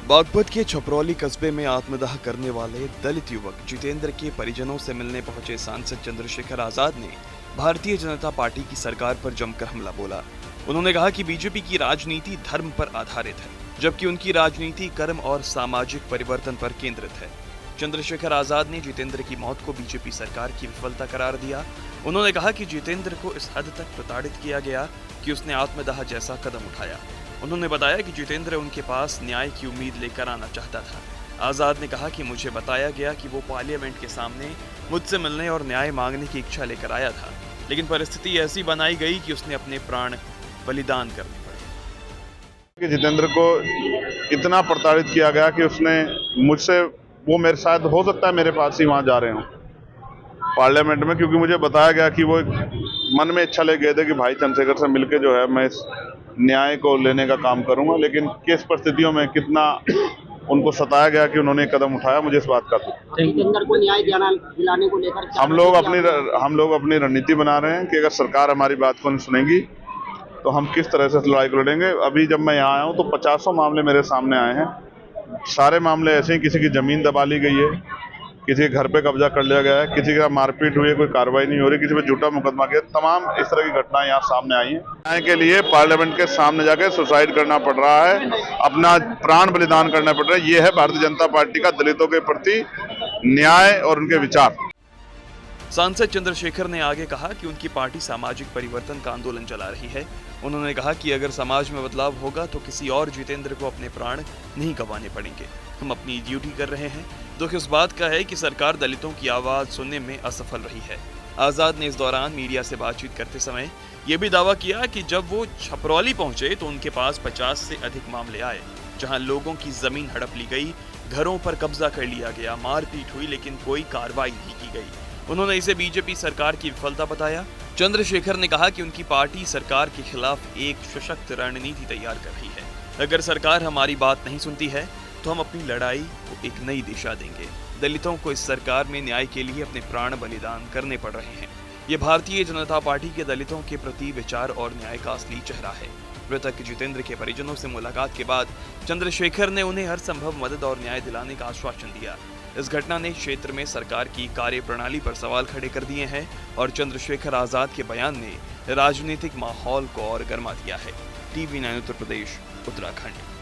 बागपत के छपरौली कस्बे में आत्मदाह करने वाले दलित युवक जितेंद्र के परिजनों से मिलने पहुंचे सांसद चंद्रशेखर आजाद ने भारतीय जनता पार्टी की सरकार पर जमकर हमला बोला। उन्होंने कहा कि बीजेपी की राजनीति धर्म पर आधारित है, जबकि उनकी राजनीति कर्म और सामाजिक परिवर्तन पर केंद्रित है। चंद्रशेखर आजाद ने जितेंद्र की मौत को बीजेपी सरकार की विफलता करार दिया। उन्होंने कहा कि जितेंद्र को इस हद तक प्रताड़ित किया गया कि उसने आत्मदाह जैसा कदम उठाया। उन्होंने बताया कि जितेंद्र उनके पास न्याय की उम्मीद लेकर आना चाहता था। आजाद ने कहा कि मुझे बताया गया कि वो पार्लियामेंट के सामने मुझसे मिलने और न्याय मांगने की इच्छा लेकर आया था, लेकिन परिस्थिति ऐसी बनाई गई कि उसने अपने प्राण बलिदान करने पड़े। कि जितेंद्र को इतना प्रताड़ित किया गया कि उसने मुझसे, वो मेरे शायद हो सकता है मेरे पास ही वहां जा रहे हो पार्लियामेंट में, क्योंकि मुझे बताया गया कि वो मन में इच्छा ले गए थे कि भाई चंद्रशेखर से मिलके जो है मैं न्याय को लेने का काम करूंगा, लेकिन किस परिस्थितियों में कितना उनको सताया गया कि उन्होंने कदम उठाया, मुझे इस बात का जितेंद्र को न्याय दिलाने को लेकर हम लोग अपनी रणनीति बना रहे हैं कि अगर सरकार हमारी बात को नहीं सुनेगी तो हम किस तरह से लड़ाई को लड़ेंगे। अभी जब मैं यहाँ आया हूँ तो 50 मामले मेरे सामने आए हैं। सारे मामले ऐसे ही, किसी की जमीन दबा ली गई है, किसी के घर पे कब्जा कर लिया गया है, किसी का मारपीट हुई है, कोई कार्रवाई नहीं हो रही, किसी पे झूठा मुकदमा किया, तमाम इस तरह की घटनाएं यहाँ सामने आई हैं। न्याय के लिए पार्लियामेंट के सामने जाके सुसाइड करना पड़ रहा है, अपना प्राण बलिदान करना पड़ रहा है। ये है भारतीय जनता पार्टी का दलितों के प्रति न्याय और उनके विचार। सांसद चंद्रशेखर ने आगे कहा कि उनकी पार्टी सामाजिक परिवर्तन का आंदोलन चला रही है। उन्होंने कहा कि अगर समाज में बदलाव होगा तो किसी और जितेंद्र को अपने प्राण नहीं गंवाने पड़ेंगे। हम अपनी ड्यूटी कर रहे हैं। दुख इस बात का है कि सरकार दलितों की आवाज सुनने में असफल रही है। आजाद ने इस दौरान मीडिया से बातचीत करते समय यह भी दावा किया कि जब वो छपरौली पहुंचे तो उनके पास 50 से अधिक मामले आए, जहां लोगों की जमीन हड़प ली गई, घरों पर कब्जा कर लिया गया, मारपीट हुई, लेकिन कोई कार्रवाई नहीं की गई। उन्होंने इसे बीजेपी सरकार की विफलता बताया। चंद्रशेखर ने कहा कि उनकी पार्टी सरकार के खिलाफ एक सशक्त रणनीति तैयार कर रही है। अगर सरकार हमारी बात नहीं सुनती है तो हम अपनी लड़ाई को एक नई दिशा देंगे। दलितों को इस सरकार में न्याय के लिए अपने प्राण बलिदान करने पड़ रहे हैं। ये भारतीय जनता पार्टी के दलितों के प्रति विचार और न्याय का असली चेहरा है। मृतक जितेंद्र के परिजनों से मुलाकात के बाद चंद्रशेखर ने उन्हें हर संभव मदद और न्याय दिलाने का आश्वासन दिया। इस घटना ने क्षेत्र में सरकार की कार्यप्रणाली पर सवाल खड़े कर दिए हैं और चंद्रशेखर आजाद के बयान ने राजनीतिक माहौल को और गर्मा दिया है। TV9 उत्तर प्रदेश, उत्तराखंड।